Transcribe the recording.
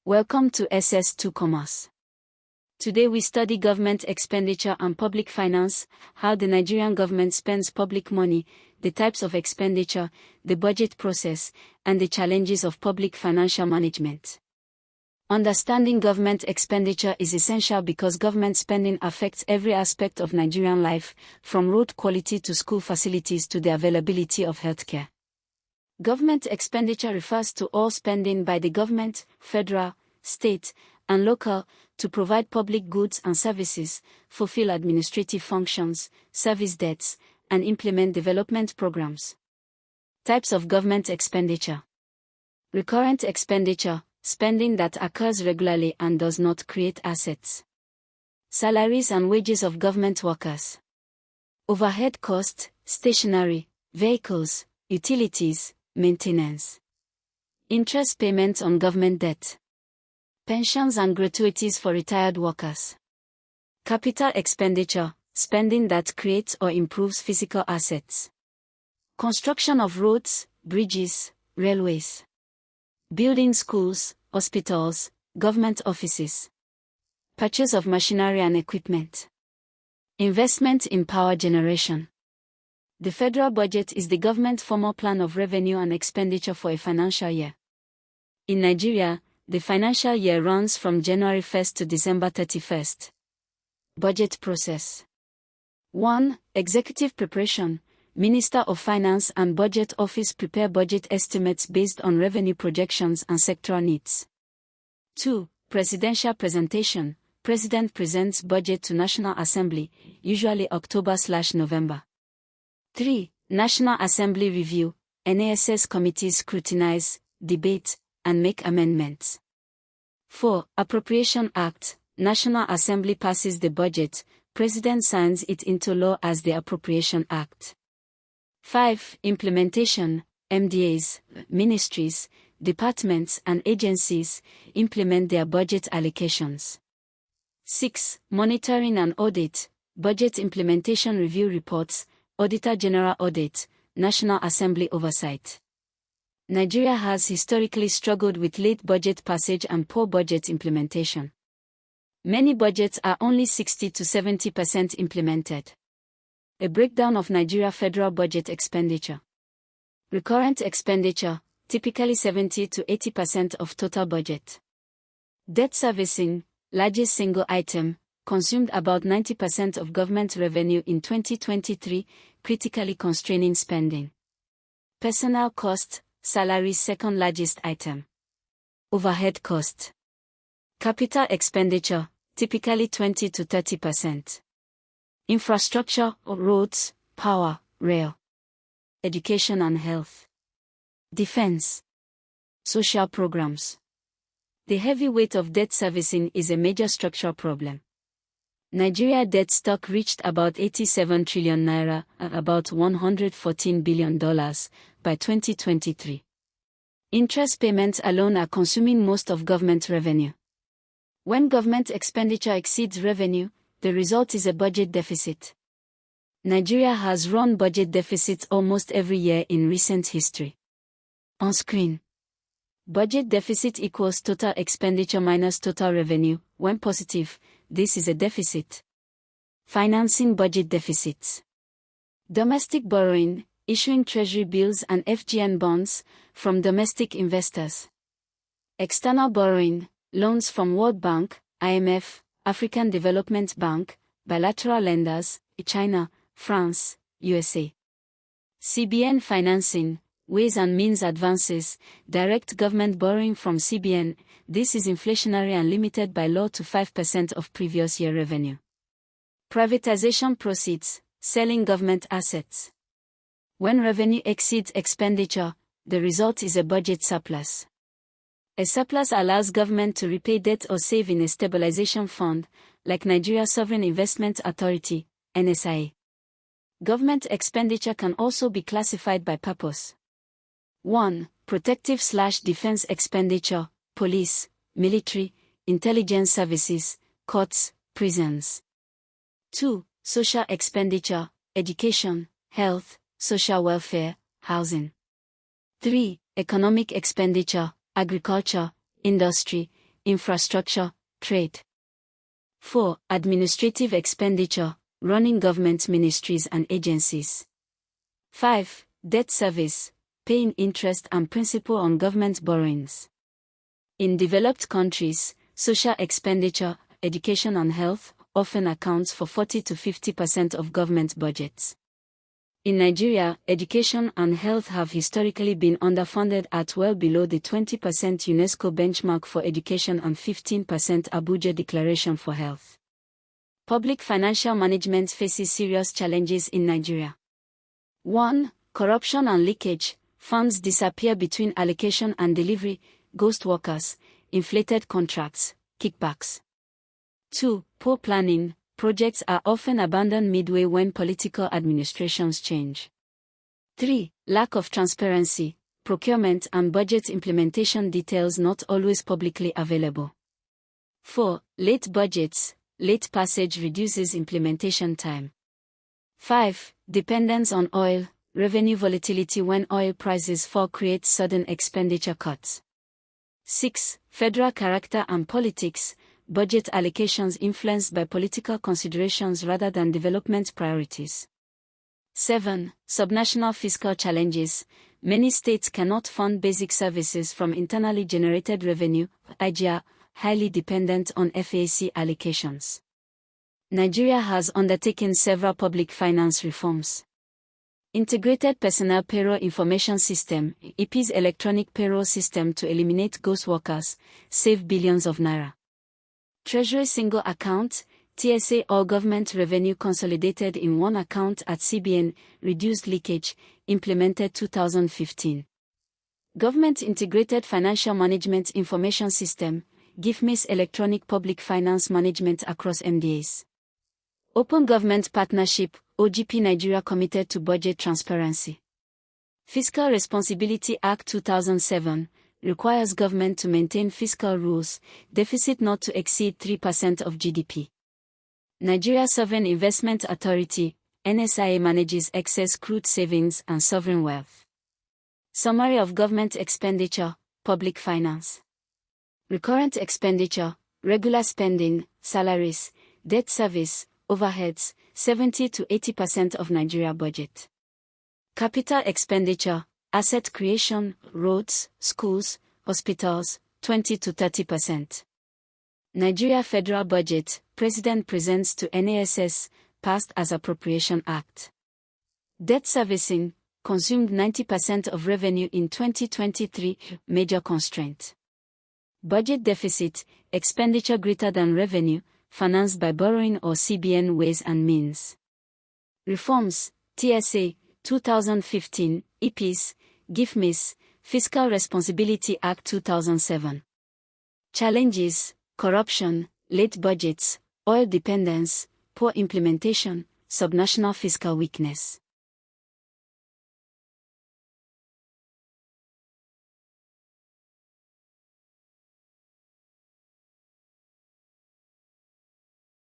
Welcome to SS2 Commerce. Today we study government expenditure and public finance, how the Nigerian government spends public money, the types of expenditure, the budget process, and the challenges of public financial management. Understanding government expenditure is essential because government spending affects every aspect of Nigerian life, from road quality to school facilities to the availability of healthcare. Government expenditure refers to all spending by the government, federal, state, and local, to provide public goods and services, fulfill administrative functions, service debts, and implement development programs. Types of government expenditure. Recurrent expenditure, spending that occurs regularly and does not create assets. Salaries and wages of government workers. Overhead cost, stationery, vehicles, utilities, maintenance. Interest payments on government debt. Pensions and gratuities for retired workers. Capital expenditure, spending that creates or improves physical assets. Construction of roads, bridges, railways. Building schools, hospitals, government offices. Purchase of machinery and equipment. Investment in power generation. The federal budget is the government formal plan of revenue and expenditure for a financial year. In Nigeria, the financial year runs from January 1st to December 31st. Budget process. 1. Executive preparation. Minister of Finance and Budget Office prepare budget estimates based on revenue projections and sectoral needs. 2. Presidential presentation. President presents budget to National Assembly, usually October/November. 3. National Assembly review. NESS committees scrutinize, debate, and make amendments. 4. Appropriation Act. National Assembly passes the budget, President signs it into law as the Appropriation Act. 5. Implementation. MDAs, ministries, departments and agencies implement their budget allocations. 6. Monitoring and audit. Budget implementation review reports, Auditor General audit, National Assembly oversight. Nigeria has historically struggled with late budget passage and poor budget implementation. Many budgets are only 60 to 70% implemented. A breakdown of Nigeria federal budget expenditure. Recurrent expenditure, typically 70 to 80% of total budget. Debt servicing, largest single item, consumed about 90% of government revenue in 2023, critically constraining spending. Personnel cost, salaries second largest item. Overhead cost. Capital expenditure, typically 20 to 30%. Infrastructure, roads, power, rail. Education and health. Defense. Social programs. The heavy weight of debt servicing is a major structural problem. Nigeria debt stock reached about 87 trillion naira, about $114 billion, by 2023. Interest payments alone are consuming most of government revenue. When government expenditure exceeds revenue, the result is a budget deficit. Nigeria has run budget deficits almost every year in recent history. On screen. Budget deficit equals total expenditure minus total revenue. When positive, this is a deficit. Financing budget deficits. Domestic borrowing, issuing treasury bills and FGN bonds from domestic investors. External borrowing, loans from World Bank, IMF, African Development Bank, bilateral lenders, China, France, USA. CBN financing, ways and means advances, direct government borrowing from CBN. This is inflationary and limited by law to 5% of previous year revenue. Privatization proceeds, selling government assets. When revenue exceeds expenditure, the result is a budget surplus. A surplus allows government to repay debt or save in a stabilization fund, like Nigeria Sovereign Investment Authority, NSIA. Government expenditure can also be classified by purpose. 1. Protective/defense expenditure, police, military, intelligence services, courts, prisons. 2. Social expenditure, education, health, social welfare, housing. 3. Economic expenditure, agriculture, industry, infrastructure, trade. 4. Administrative expenditure, running government ministries and agencies. 5. Debt service, paying interest and principal on government borrowings. In developed countries, social expenditure, education and health, often accounts for 40 to 50% of government budgets. In Nigeria, education and health have historically been underfunded at well below the 20% UNESCO benchmark for education and 15% Abuja Declaration for Health. Public financial management faces serious challenges in Nigeria. 1. Corruption and leakage. Funds disappear between allocation and delivery, ghost workers, inflated contracts, kickbacks. 2. Poor planning. Projects are often abandoned midway when political administrations change. 3. Lack of transparency. Procurement and budget implementation details not always publicly available. 4. Late budgets. Late passage reduces implementation time. 5. Dependence on oil. Revenue volatility when oil prices fall creates sudden expenditure cuts. 6. Federal character and politics. Budget allocations influenced by political considerations rather than development priorities. 7. Subnational fiscal challenges. Many states cannot fund basic services from internally generated revenue, IGR, highly dependent on FAC allocations. Nigeria has undertaken several public finance reforms. Integrated Personnel Payroll Information System, EP's electronic payroll system to eliminate ghost workers, save billions of naira. Treasury Single Account, TSA all government revenue consolidated in one account at CBN, reduced leakage, implemented 2015. Government Integrated Financial Management Information System, GIFMIS electronic public finance management across MDAs. Open Government Partnership, OGP Nigeria committed to budget transparency. Fiscal Responsibility Act 2007, requires government to maintain fiscal rules, deficit not to exceed 3% of GDP. Nigeria Sovereign Investment Authority, NSIA manages excess crude savings and sovereign wealth. Summary of government expenditure, public finance. Recurrent expenditure, regular spending, salaries, debt service, overheads, 70 to 80% of Nigeria budget. Capital expenditure, asset creation, roads, schools, hospitals, 20 to 30%. Nigeria Federal Budget, President presents to NASS, passed as Appropriation Act. Debt servicing, consumed 90% of revenue in 2023, major constraint. Budget deficit, expenditure greater than revenue, financed by borrowing or CBN ways and means. Reforms, TSA, 2015, EPs, GIFMIS, Fiscal Responsibility Act 2007. Challenges, corruption, late budgets, oil dependence, poor implementation, subnational fiscal weakness.